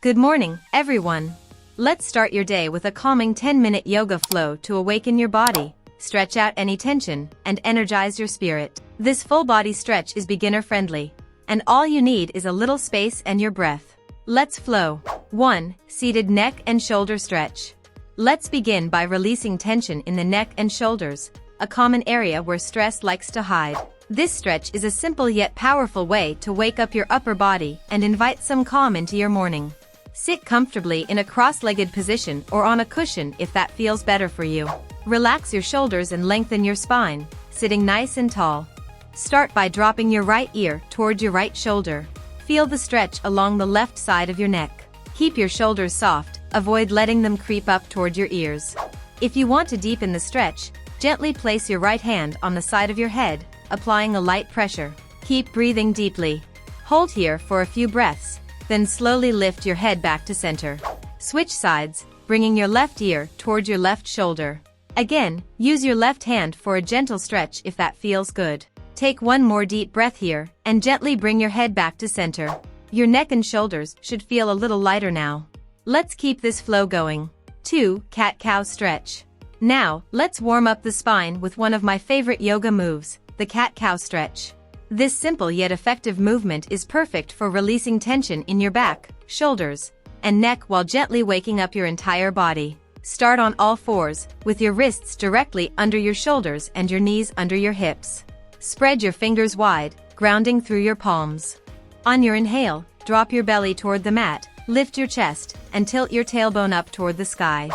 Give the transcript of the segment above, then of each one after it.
Good morning, everyone. Let's start your day with a calming 10-minute yoga flow to awaken your body, stretch out any tension, and energize your spirit. This full-body stretch is beginner-friendly, and all you need is a little space and your breath. Let's flow. 1. Seated neck and shoulder stretch. Let's begin by releasing tension in the neck and shoulders, a common area where stress likes to hide. This stretch is a simple yet powerful way to wake up your upper body and invite some calm into your morning. Sit comfortably in a cross-legged position or on a cushion if that feels better for you. Relax your shoulders and lengthen your spine, sitting nice and tall. Start by dropping your right ear toward your right shoulder. Feel the stretch along the left side of your neck. Keep your shoulders soft, avoid letting them creep up toward your ears. If you want to deepen the stretch, gently place your right hand on the side of your head, applying a light pressure. Keep breathing deeply. Hold here for a few breaths, then slowly lift your head back to center. Switch sides, bringing your left ear toward your left shoulder. Again, use your left hand for a gentle stretch if that feels good. Take one more deep breath here, and gently bring your head back to center. Your neck and shoulders should feel a little lighter now. Let's keep this flow going. 2. Cat-cow stretch. Now, let's warm up the spine with one of my favorite yoga moves, the cat-cow stretch. This simple yet effective movement is perfect for releasing tension in your back, shoulders, and neck while gently waking up your entire body. Start on all fours, with your wrists directly under your shoulders and your knees under your hips. Spread your fingers wide, grounding through your palms. On your inhale, drop your belly toward the mat, lift your chest, and tilt your tailbone up toward the sky.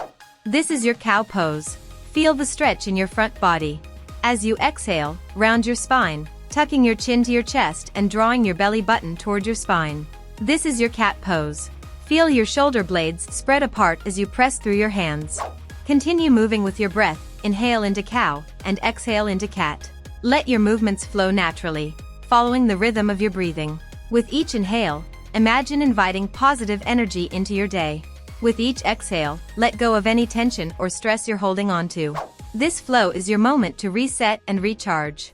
This is your cow pose. Feel the stretch in your front body. As you exhale, round your spine, tucking your chin to your chest and drawing your belly button toward your spine. This is your cat pose. Feel your shoulder blades spread apart as you press through your hands. Continue moving with your breath, inhale into cow, and exhale into cat. Let your movements flow naturally, following the rhythm of your breathing. With each inhale, imagine inviting positive energy into your day. With each exhale, let go of any tension or stress you're holding onto. This flow is your moment to reset and recharge.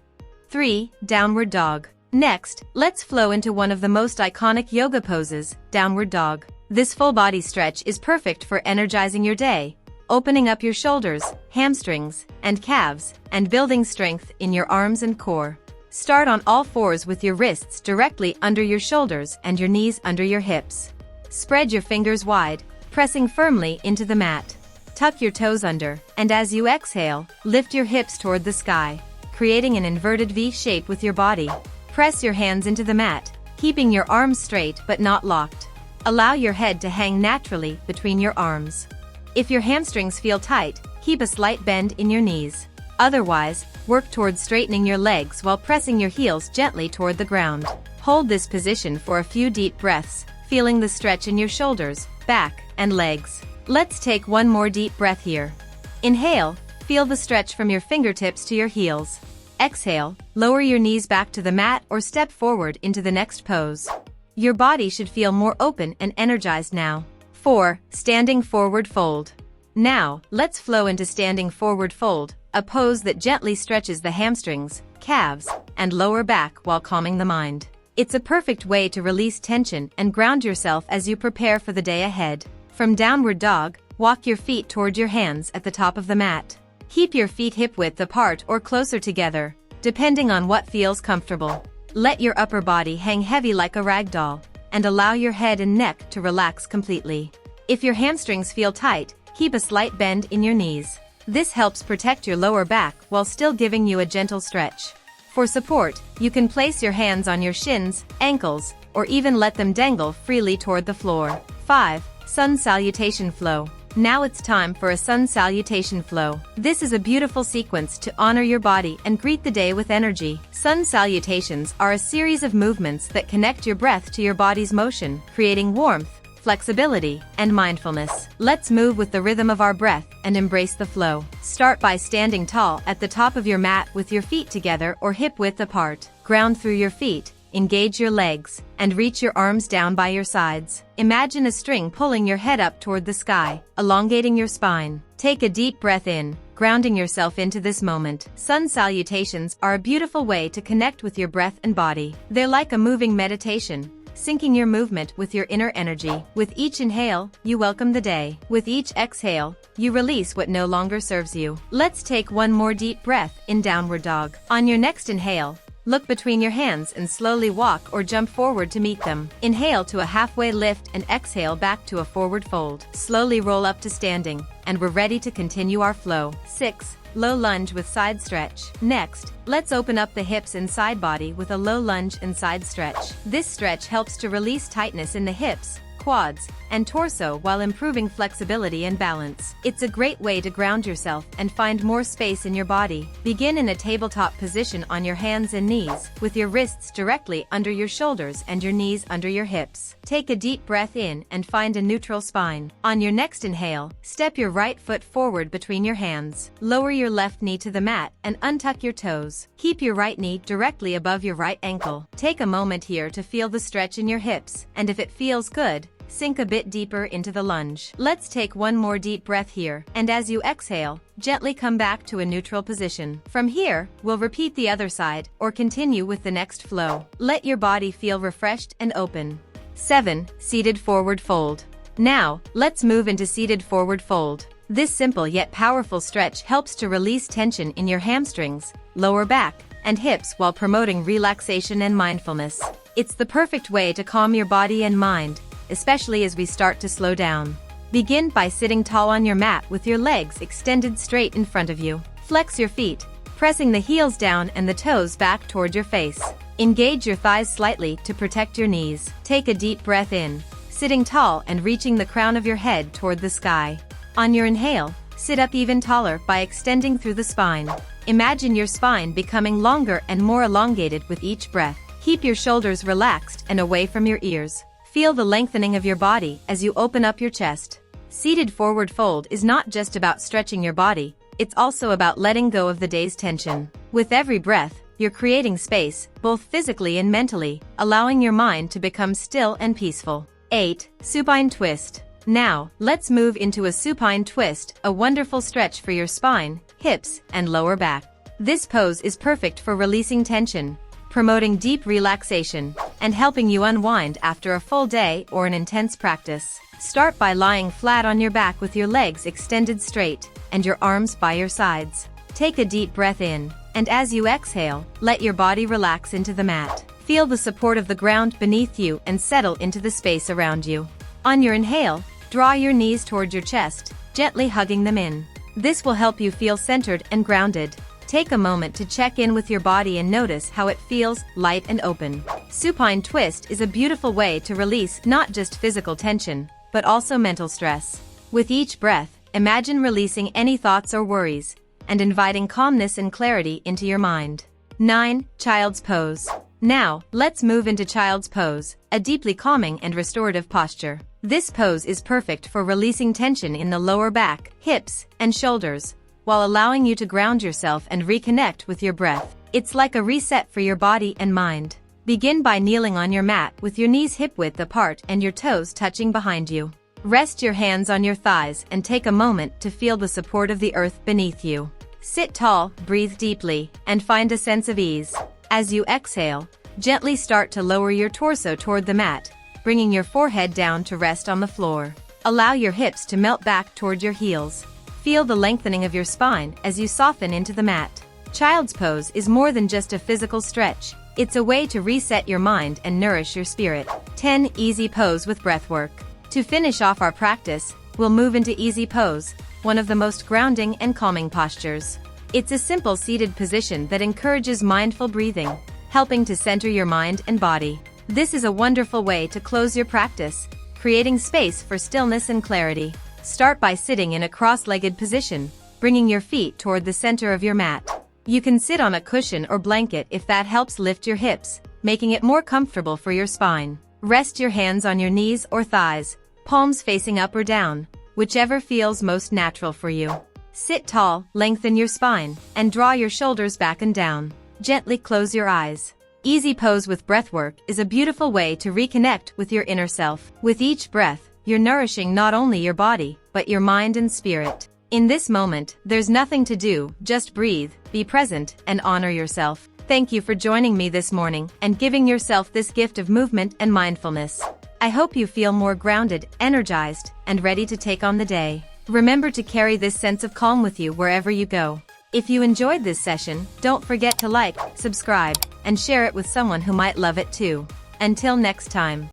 3. Downward dog. Next, let's flow into one of the most iconic yoga poses, downward dog. This full body stretch is perfect for energizing your day, opening up your shoulders, hamstrings, and calves, and building strength in your arms and core. Start on all fours with your wrists directly under your shoulders and your knees under your hips. Spread your fingers wide, pressing firmly into the mat. Tuck your toes under, and as you exhale, lift your hips toward the sky, creating an inverted V shape with your body. Press your hands into the mat, keeping your arms straight but not locked. Allow your head to hang naturally between your arms. If your hamstrings feel tight, keep a slight bend in your knees. Otherwise, work toward straightening your legs while pressing your heels gently toward the ground. Hold this position for a few deep breaths, feeling the stretch in your shoulders, back, and legs. Let's take one more deep breath here. Inhale, feel the stretch from your fingertips to your heels. Exhale, lower your knees back to the mat or step forward into the next pose. Your body should feel more open and energized now. 4. Standing forward fold. Now, let's flow into standing forward fold, a pose that gently stretches the hamstrings, calves, and lower back while calming the mind. It's a perfect way to release tension and ground yourself as you prepare for the day ahead. From downward dog, walk your feet toward your hands at the top of the mat. Keep your feet hip-width apart or closer together, depending on what feels comfortable. Let your upper body hang heavy like a rag doll, and allow your head and neck to relax completely. If your hamstrings feel tight, keep a slight bend in your knees. This helps protect your lower back while still giving you a gentle stretch. For support, you can place your hands on your shins, ankles, or even let them dangle freely toward the floor. 5. Sun Salutation Flow. Now it's time for a sun salutation flow. This is a beautiful sequence to honor your body and greet the day with energy. Sun salutations are a series of movements that connect your breath to your body's motion, creating warmth, flexibility, and mindfulness. Let's move with the rhythm of our breath and embrace the flow. Start by standing tall at the top of your mat with your feet together or hip-width apart. Ground through your feet, engage your legs, and reach your arms down by your sides. Imagine a string pulling your head up toward the sky, elongating your spine. Take a deep breath in, grounding yourself into this moment. Sun salutations are a beautiful way to connect with your breath and body. They're like a moving meditation, syncing your movement with your inner energy. With each inhale, you welcome the day. With each exhale, you release what no longer serves you. Let's take one more deep breath in downward dog. On your next inhale, look between your hands and slowly walk or jump forward to meet them. Inhale to a halfway lift and exhale back to a forward fold. Slowly roll up to standing, and we're ready to continue our flow. 6. Low lunge with side stretch. Next, let's open up the hips and side body with a low lunge and side stretch. This stretch helps to release tightness in the hips, quads, and torso while improving flexibility and balance. It's a great way to ground yourself and find more space in your body. Begin in a tabletop position on your hands and knees, with your wrists directly under your shoulders and your knees under your hips. Take a deep breath in and find a neutral spine. On your next inhale, step your right foot forward between your hands. Lower your left knee to the mat and untuck your toes. Keep your right knee directly above your right ankle. Take a moment here to feel the stretch in your hips, and if it feels good, sink a bit deeper into the lunge. Let's take one more deep breath here, and as you exhale, gently come back to a neutral position. From here, we'll repeat the other side, or continue with the next flow. Let your body feel refreshed and open. 7. Seated forward fold. Now, let's move into seated forward fold. This simple yet powerful stretch helps to release tension in your hamstrings, lower back, and hips while promoting relaxation and mindfulness. It's the perfect way to calm your body and mind, especially as we start to slow down. Begin by sitting tall on your mat with your legs extended straight in front of you. Flex your feet, pressing the heels down and the toes back toward your face. Engage your thighs slightly to protect your knees. Take a deep breath in, sitting tall and reaching the crown of your head toward the sky. On your inhale, sit up even taller by extending through the spine. Imagine your spine becoming longer and more elongated with each breath. Keep your shoulders relaxed and away from your ears. Feel the lengthening of your body as you open up your chest. Seated forward fold is not just about stretching your body, it's also about letting go of the day's tension. With every breath, you're creating space, both physically and mentally, allowing your mind to become still and peaceful. 8. Supine Twist. Now, let's move into a supine twist, a wonderful stretch for your spine, hips, and lower back. This pose is perfect for releasing tension, promoting deep relaxation, and helping you unwind after a full day or an intense practice. Start by lying flat on your back with your legs extended straight, and your arms by your sides. Take a deep breath in, and as you exhale, let your body relax into the mat. Feel the support of the ground beneath you and settle into the space around you. On your inhale, draw your knees toward your chest, gently hugging them in. This will help you feel centered and grounded. Take a moment to check in with your body and notice how it feels, light and open. Supine twist is a beautiful way to release not just physical tension, but also mental stress. With each breath, imagine releasing any thoughts or worries, and inviting calmness and clarity into your mind. 9. Child's Pose. Now, let's move into Child's Pose, a deeply calming and restorative posture. This pose is perfect for releasing tension in the lower back, hips, and shoulders, while allowing you to ground yourself and reconnect with your breath. It's like a reset for your body and mind. Begin by kneeling on your mat with your knees hip-width apart and your toes touching behind you. Rest your hands on your thighs and take a moment to feel the support of the earth beneath you. Sit tall, breathe deeply, and find a sense of ease. As you exhale, gently start to lower your torso toward the mat, bringing your forehead down to rest on the floor. Allow your hips to melt back toward your heels. Feel the lengthening of your spine as you soften into the mat. Child's Pose is more than just a physical stretch. It's a way to reset your mind and nourish your spirit. 10. Easy Pose with Breathwork. To finish off our practice, we'll move into Easy Pose, one of the most grounding and calming postures. It's a simple seated position that encourages mindful breathing, helping to center your mind and body. This is a wonderful way to close your practice, creating space for stillness and clarity. Start by sitting in a cross-legged position, bringing your feet toward the center of your mat. You can sit on a cushion or blanket if that helps lift your hips, making it more comfortable for your spine. Rest your hands on your knees or thighs, palms facing up or down, whichever feels most natural for you. Sit tall, lengthen your spine, and draw your shoulders back and down. Gently close your eyes. Easy Pose with Breathwork is a beautiful way to reconnect with your inner self. With each breath, you're nourishing not only your body, but your mind and spirit. In this moment, there's nothing to do, just breathe, be present, and honor yourself. Thank you for joining me this morning and giving yourself this gift of movement and mindfulness. I hope you feel more grounded, energized, and ready to take on the day. Remember to carry this sense of calm with you wherever you go. If you enjoyed this session, don't forget to like, subscribe, and share it with someone who might love it too. Until next time.